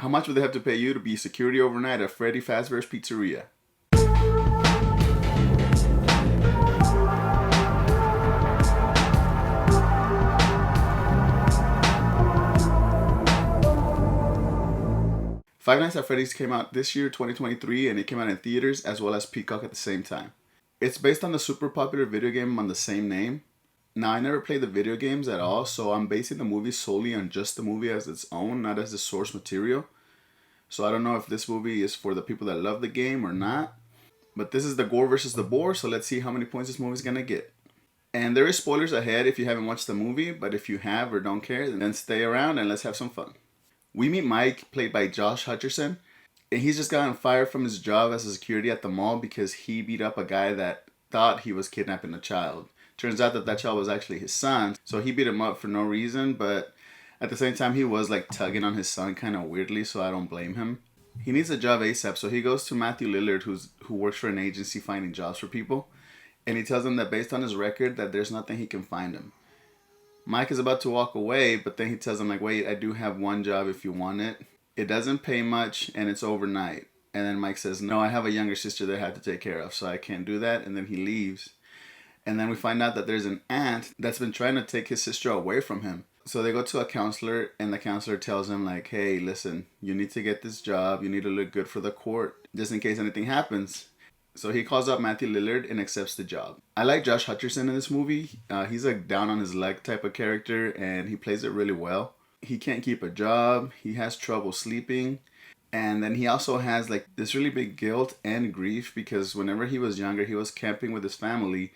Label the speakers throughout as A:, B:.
A: How much would they have to pay you to be security overnight at Freddy Fazbear's Pizzeria? Five Nights at Freddy's came out this year, 2023, and it came out in theaters as well as Peacock at the same time. It's based on the super popular video game on the same name. Now, I never played the video games at all, so I'm basing the movie solely on just the movie as its own, not as the source material. So I don't know if this movie is for the people that love the game or not. But this is the Gore versus the Boar, so let's see how many points this movie's gonna get. And there is spoilers ahead if you haven't watched the movie, but if you have or don't care, then stay around and let's have some fun. We meet Mike, played by Josh Hutcherson, and he's just gotten fired from his job as a security at the mall because he beat up a guy that thought he was kidnapping a child. Turns out that child was actually his son, so he beat him up for no reason, but at the same time he was like tugging on his son kind of weirdly, so I don't blame him. He needs a job ASAP, so he goes to Matthew Lillard, who works for an agency finding jobs for people, and he tells him that based on his record that there's nothing he can find him. Mike is about to walk away, but then he tells him like, wait, I do have one job if you want it. It doesn't pay much and it's overnight. And then Mike says, no, I have a younger sister that I have to take care of, so I can't do that. And then he leaves. And then we find out that there's an aunt that's been trying to take his sister away from him. So they go to a counselor, and the counselor tells him like, hey, listen, you need to get this job. You need to look good for the court, just in case anything happens. So he calls up Matthew Lillard and accepts the job. I like Josh Hutcherson in this movie. He's a down on his luck type of character, and he plays it really well. He can't keep a job. He has trouble sleeping. And then he also has like this really big guilt and grief because whenever he was younger, he was camping with his family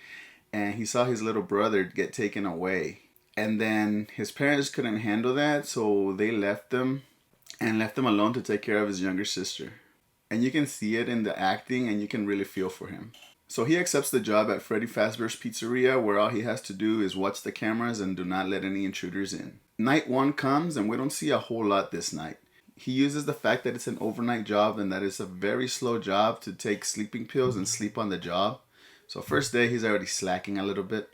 A: and he saw his little brother get taken away. And then his parents couldn't handle that, so they left him alone to take care of his younger sister. And you can see it in the acting and you can really feel for him. So he accepts the job at Freddy Fazbear's Pizzeria, where all he has to do is watch the cameras and do not let any intruders in. Night one comes and we don't see a whole lot this night. He uses the fact that it's an overnight job and that it's a very slow job to take sleeping pills and sleep on the job. So first day he's already slacking a little bit.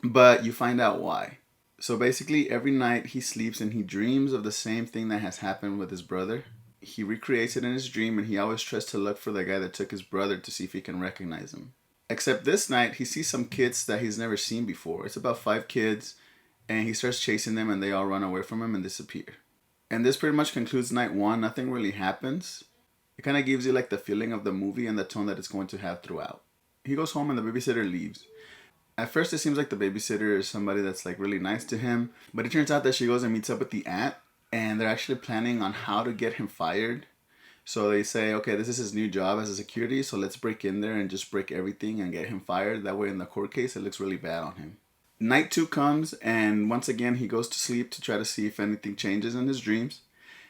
A: But you find out why. So basically every night he sleeps and he dreams of the same thing that has happened with his brother. He recreates it in his dream and he always tries to look for the guy that took his brother to see if he can recognize him. Except this night he sees some kids that he's never seen before. It's about 5 kids and he starts chasing them and they all run away from him and disappear. And this pretty much concludes night one. Nothing really happens. It kind of gives you like the feeling of the movie and the tone that it's going to have throughout. He goes home and the babysitter leaves. At first it seems like the babysitter is somebody that's like really nice to him, but it turns out that she goes and meets up with the aunt and they're actually planning on how to get him fired. So they say, okay, this is his new job as a security, so let's break in there and just break everything and get him fired. That way in the court case it looks really bad on him. Night 2 comes and once again he goes to sleep to try to see if anything changes in his dreams.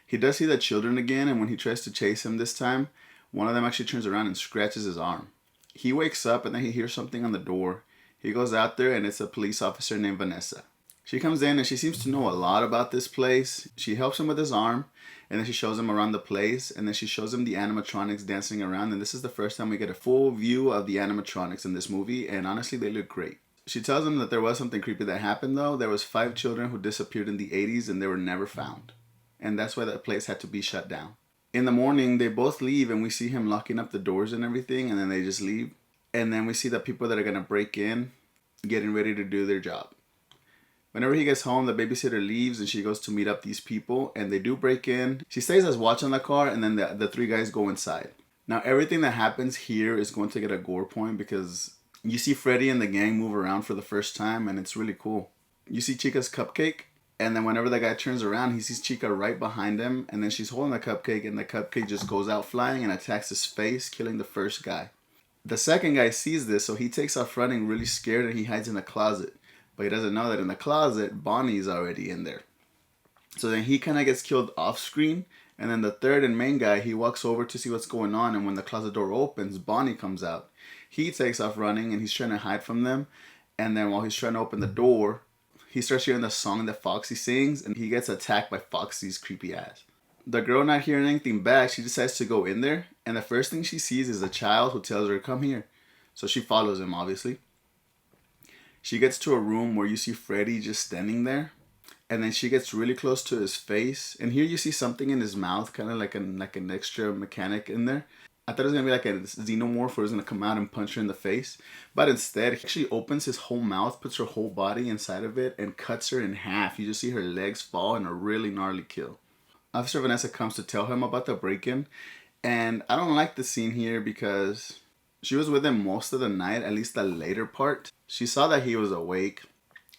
A: He does see the children again, and when he tries to chase him this time, one of them actually turns around and scratches his arm. He wakes up and then he hears something on the door. He goes out there and it's a police officer named Vanessa. She comes in and she seems to know a lot about this place. She helps him with his arm and then she shows him around the place and then she shows him the animatronics dancing around, and this is the first time we get a full view of the animatronics in this movie, and honestly they look great. She tells him that there was something creepy that happened though. There was 5 children who disappeared in the 80s and they were never found. And that's why that place had to be shut down. In the morning, they both leave and we see him locking up the doors and everything, and then they just leave. And then we see the people that are going to break in getting ready to do their job. Whenever he gets home, the babysitter leaves and she goes to meet up these people and they do break in. She stays as watch on the car and then the 3 guys go inside. Now everything that happens here is going to get a gore point because you see Freddy and the gang move around for the first time and it's really cool. You see Chica's cupcake, and then whenever the guy turns around, he sees Chica right behind him, and then she's holding the cupcake and the cupcake just goes out flying and attacks his face, killing the first guy. The second guy sees this, so he takes off running really scared and he hides in a closet. But he doesn't know that in the closet, Bonnie's already in there. So then he kind of gets killed off screen, and then the third and main guy, he walks over to see what's going on, and when the closet door opens, Bonnie comes out. He takes off running and he's trying to hide from them, and then while he's trying to open the door, he starts hearing the song that Foxy sings and he gets attacked by Foxy's creepy ass. The girl, not hearing anything back, she decides to go in there, and the first thing she sees is a child who tells her, come here. So she follows him, obviously. She gets to a room where you see Freddy just standing there, and then she gets really close to his face, and here you see something in his mouth, kind of like an extra mechanic in there. I thought it was gonna be like a xenomorph where it was gonna come out and punch her in the face, but instead he actually opens his whole mouth, puts her whole body inside of it, and cuts her in half. You just see her legs fall in a really gnarly kill. Officer Vanessa comes to tell him about the break-in, and I don't like the scene here because she was with him most of the night, at least the later part. She saw that he was awake,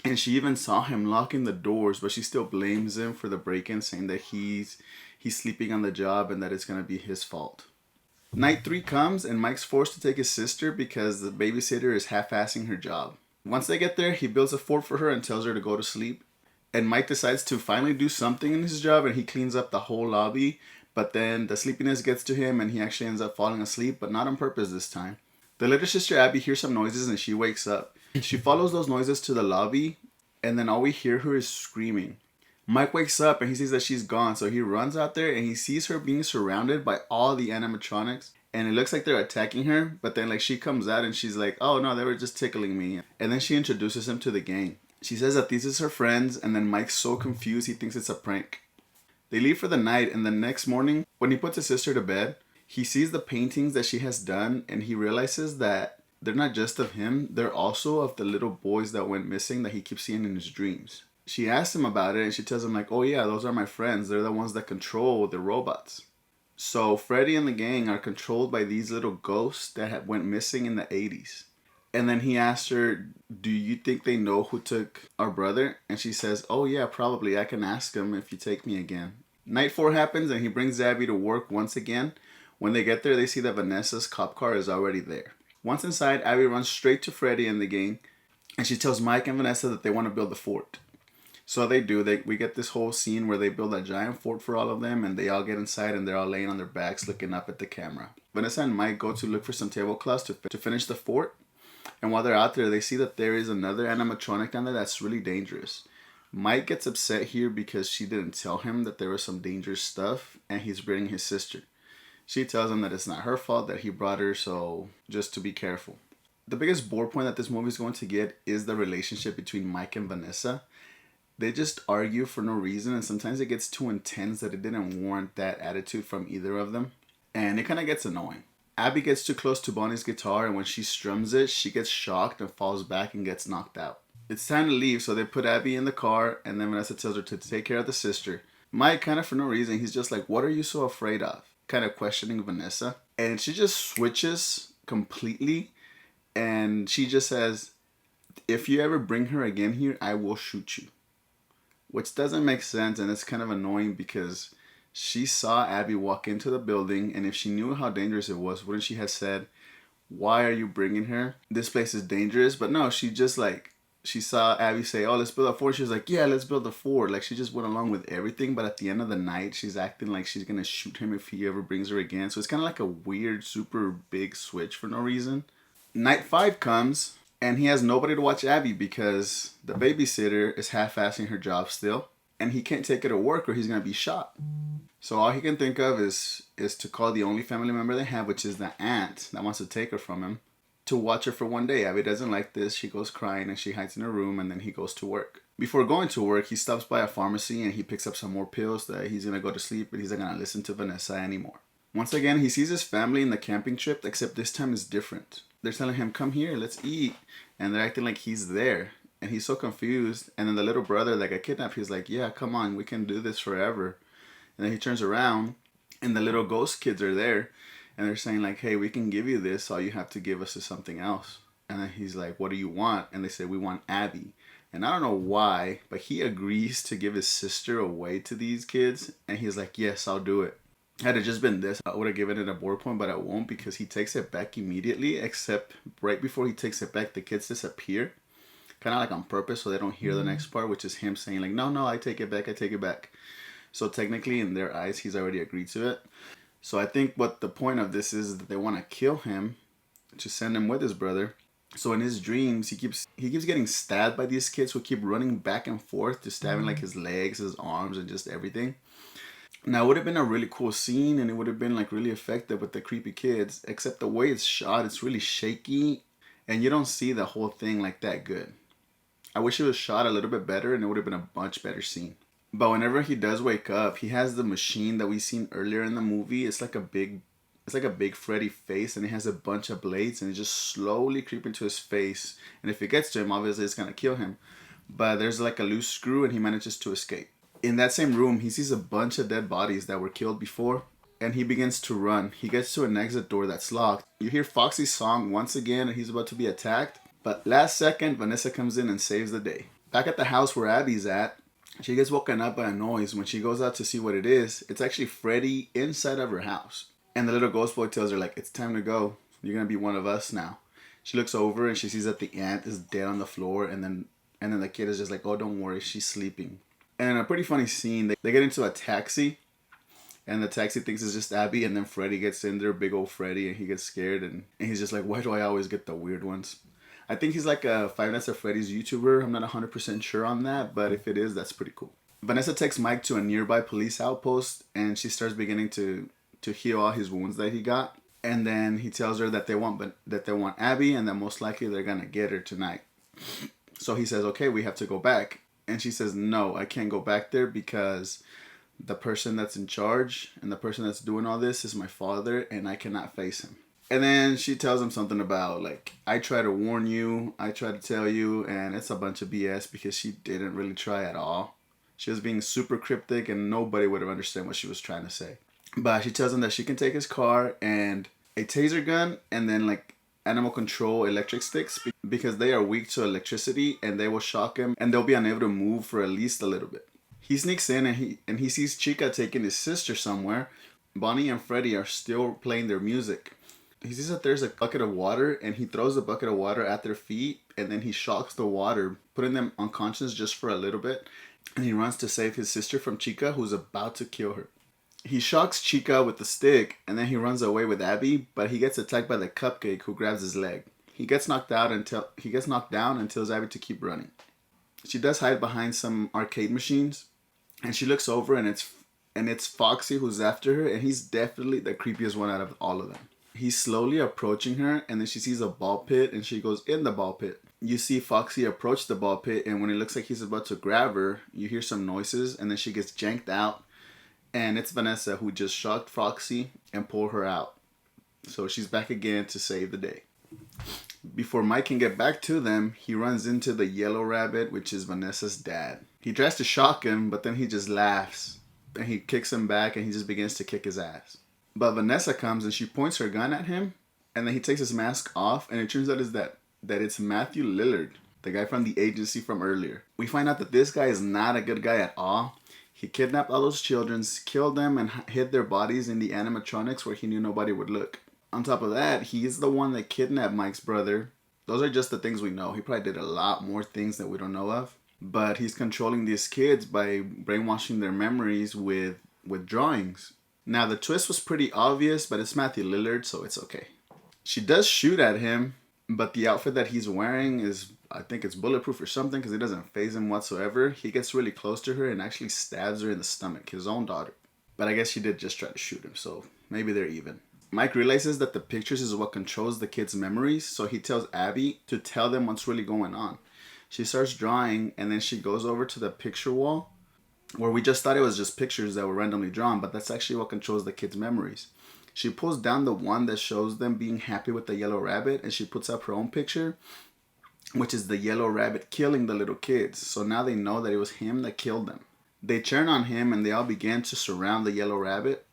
A: and she even saw him locking the doors, but she still blames him for the break-in, saying that he's sleeping on the job and that it's gonna be his fault. Night 3 comes, and Mike's forced to take his sister because the babysitter is half-assing her job. Once they get there, he builds a fort for her and tells her to go to sleep. And Mike decides to finally do something in his job, and he cleans up the whole lobby. But then the sleepiness gets to him, and he actually ends up falling asleep, but not on purpose this time. The little sister Abby hears some noises, and she wakes up. She follows those noises to the lobby, and then all we hear her is screaming. Mike wakes up and he sees that she's gone, so he runs out there and he sees her being surrounded by all the animatronics, and it looks like they're attacking her, but then like she comes out and she's like, oh no, they were just tickling me. And then she introduces him to the gang. She says that these is her friends, and then Mike's so confused he thinks it's a prank. They leave for the night, and the next morning when he puts his sister to bed, he sees the paintings that she has done, and he realizes that they're not just of him, they're also of the little boys that went missing that he keeps seeing in his dreams. She asks him about it, and she tells him like, oh yeah, those are my friends. They're the ones that control the robots. So Freddy and the gang are controlled by these little ghosts that went missing in the 80s. And then he asks her, do you think they know who took our brother? And she says, oh yeah, probably. I can ask him if you take me again. Night 4 happens, and he brings Abby to work once again. When they get there, they see that Vanessa's cop car is already there. Once inside, Abby runs straight to Freddy and the gang, and she tells Mike and Vanessa that they want to build the fort. So they do. We get this whole scene where they build a giant fort for all of them, and they all get inside, and they're all laying on their backs looking up at the camera. Vanessa and Mike go to look for some tablecloths to finish the fort, and while they're out there, they see that there is another animatronic down there that's really dangerous. Mike gets upset here because she didn't tell him that there was some dangerous stuff, and he's bringing his sister. She tells him that it's not her fault that he brought her, so just to be careful. The biggest bore point that this movie is going to get is the relationship between Mike and Vanessa. They just argue for no reason, and sometimes it gets too intense that it didn't warrant that attitude from either of them. And it kind of gets annoying. Abby gets too close to Bonnie's guitar, and when she strums it, she gets shocked and falls back and gets knocked out. It's time to leave, so they put Abby in the car, and then Vanessa tells her to take care of the sister. Mike, kind of for no reason, he's just like, what are you so afraid of? Kind of questioning Vanessa. And she just switches completely, and she just says, if you ever bring her again here, I will shoot you. Which doesn't make sense, and it's kind of annoying because she saw Abby walk into the building, and if she knew how dangerous it was, wouldn't she have said, why are you bringing her? This place is dangerous. But no, she just like, she saw Abby say, oh, let's build a fort. She was like, yeah, let's build a fort. Like, she just went along with everything, but at the end of the night, she's acting like she's gonna shoot him if he ever brings her again. So it's kind of like a weird, super big switch for no reason. Night 5 comes, and he has nobody to watch Abby because the babysitter is half-assing her job still. And he can't take her to work or he's going to be shot. So all he can think of is to call the only family member they have, which is the aunt that wants to take her from him, to watch her for one day. Abby doesn't like this. She goes crying and she hides in her room, and then he goes to work. Before going to work, he stops by a pharmacy and he picks up some more pills that he's going to go to sleep, but he's not going to listen to Vanessa anymore. Once again, he sees his family in the camping trip, except this time is different. They're telling him, come here, let's eat. And they're acting like he's there. And he's so confused. And then the little brother that got kidnapped, he's like, yeah, come on, we can do this forever. And then he turns around, and the little ghost kids are there. And they're saying like, hey, we can give you this. All you have to give us is something else. And then he's like, what do you want? And they say, we want Abby. And I don't know why, but he agrees to give his sister away to these kids. And he's like, yes, I'll do it. Had it just been this, I would have given it a bore point, but I won't because he takes it back immediately, except right before he takes it back, the kids disappear. Kind of like on purpose so they don't hear the next part, which is him saying like, no, I take it back, I take it back. So technically in their eyes, he's already agreed to it. So I think what the point of this is that they want to kill him to send him with his brother. So in his dreams, he keeps getting stabbed by these kids who keep running back and forth to stabbing like his legs, his arms, and just everything. Now, it would have been a really cool scene, and it would have been like really effective with the creepy kids, except the way it's shot, it's really shaky, and you don't see the whole thing like that good. I wish it was shot a little bit better and it would have been a much better scene. But whenever he does wake up, he has the machine that we seen earlier in the movie. It's like a big Freddy face, and it has a bunch of blades, and it just slowly creeping to his face. And if it gets to him, obviously it's gonna kill him. But there's like a loose screw, and he manages to escape. In that same room, he sees a bunch of dead bodies that were killed before, and he begins to run. He gets to an exit door that's locked. You hear Foxy's song once again, and he's about to be attacked. But last second, Vanessa comes in and saves the day. Back at the house where Abby's at, she gets woken up by a noise. When she goes out to see what it is, it's actually Freddy inside of her house. And the little ghost boy tells her, like, it's time to go. You're going to be one of us now. She looks over and she sees that the aunt is dead on the floor. And then the kid is just like, oh, don't worry, she's sleeping. And in a pretty funny scene, they get into a taxi. And the taxi thinks it's just Abby. And then Freddy gets in there, big old Freddy. And he gets scared. And he's just like, why do I always get the weird ones? I think he's like a Five Nights at Freddy's YouTuber. I'm not 100% sure on that, but if it is, that's pretty cool. Vanessa takes Mike to a nearby police outpost, and she starts beginning to heal all his wounds that he got. And then he tells her that they want Abby, and that most likely they're gonna get her tonight. So he says, okay, we have to go back. And she says, no, I can't go back there because the person that's in charge and the person that's doing all this is my father, and I cannot face him. And then she tells him something about, like, I try to warn you, I try to tell you, and it's a bunch of BS because she didn't really try at all. She was being super cryptic and nobody would have understood what she was trying to say. But she tells him that she can take his car and a taser gun and then, like, animal control electric sticks because they are weak to electricity and they will shock him and they'll be unable to move for at least a little bit. He sneaks in and he sees Chica taking his sister somewhere. Bonnie and Freddy are still playing their music. He sees that there's a bucket of water and he throws the bucket of water at their feet and then he shocks the water, putting them unconscious just for a little bit. And he runs to save his sister from Chica, who's about to kill her. He shocks Chica with the stick and then he runs away with Abby, but he gets attacked by the cupcake who grabs his leg. He gets knocked down and tells Abby to keep running. She does hide behind some arcade machines and she looks over and it's Foxy who's after her, and he's definitely the creepiest one out of all of them. He's slowly approaching her and then she sees a ball pit and she goes in the ball pit. You see Foxy approach the ball pit and when it looks like he's about to grab her, you hear some noises and then she gets janked out. And it's Vanessa who just shocked Foxy and pulled her out. So she's back again to save the day. Before Mike can get back to them, he runs into the yellow rabbit, which is Vanessa's dad. He tries to shock him, but then he just laughs. And he kicks him back and he just begins to kick his ass. But Vanessa comes and she points her gun at him. And then he takes his mask off and it turns out that it's Matthew Lillard, the guy from the agency from earlier. We find out that this guy is not a good guy at all. He kidnapped all those children, killed them, and hid their bodies in the animatronics where he knew nobody would look. On top of that, he's the one that kidnapped Mike's brother. Those are just the things we know. He probably did a lot more things that we don't know of. But he's controlling these kids by brainwashing their memories with drawings. Now, the twist was pretty obvious, but it's Matthew Lillard, so it's okay. She does shoot at him, but the outfit that he's wearing is, I think it's bulletproof or something because it doesn't faze him whatsoever. He gets really close to her and actually stabs her in the stomach, his own daughter. But I guess she did just try to shoot him, so maybe they're even. Mike realizes that the pictures is what controls the kids' memories, so he tells Abby to tell them what's really going on. She starts drawing, and then she goes over to the picture wall, where we just thought it was just pictures that were randomly drawn, but that's actually what controls the kids' memories. She pulls down the one that shows them being happy with the yellow rabbit, and she puts up her own picture, which is the yellow rabbit killing the little kids. So now they know that it was him that killed them. They turn on him, and they all begin to surround the yellow rabbit.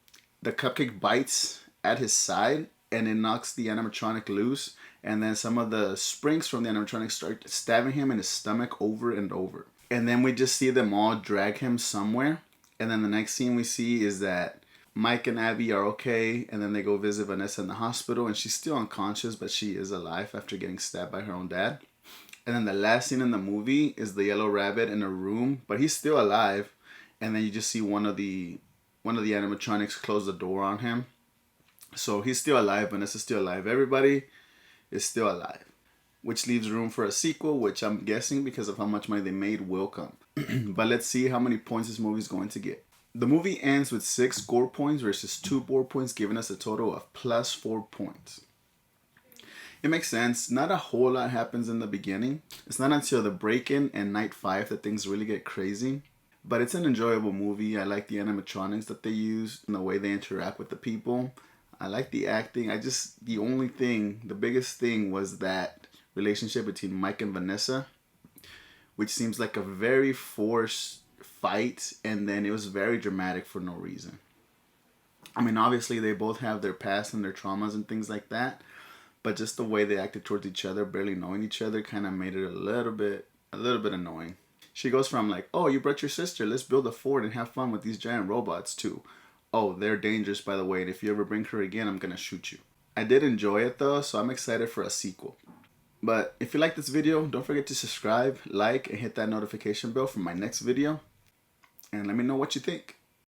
A: The cupcake bites at his side, and it knocks the animatronic loose, and then some of the springs from the animatronic start stabbing him in his stomach over and over. And then we just see them all drag him somewhere, and then the next scene we see is that Mike and Abby are okay, and then they go visit Vanessa in the hospital, and she's still unconscious, but she is alive after getting stabbed by her own dad. And then the last scene in the movie is the yellow rabbit in a room, but he's still alive, and then you just see one of the animatronics close the door on him. So he's still alive, Vanessa's still alive, everybody is still alive. Which leaves room for a sequel, which I'm guessing because of how much money they made will come. But let's see how many points this movie is going to get. The movie ends with 6 Gore points versus 2 Bore points, giving us a total of plus 4 points. It makes sense. Not a whole lot happens in the beginning. It's not until the break-in and night 5 that things really get crazy. But it's an enjoyable movie. I like the animatronics that they use and the way they interact with the people. I like the acting. The biggest thing was that relationship between Mike and Vanessa, which seems like a very forced fight, and then it was very dramatic for no reason. I mean, obviously they both have their past and their traumas and things like that, but just the way they acted towards each other, barely knowing each other, kind of made it a little bit annoying. She goes from like, "Oh, you brought your sister. Let's build a fort and have fun with these giant robots," to, "Oh, they're dangerous, by the way, and if you ever bring her again, I'm gonna shoot you." I did enjoy it though, so I'm excited for a sequel. But if you like this video, don't forget to subscribe, like, and hit that notification bell for my next video. And let me know what you think.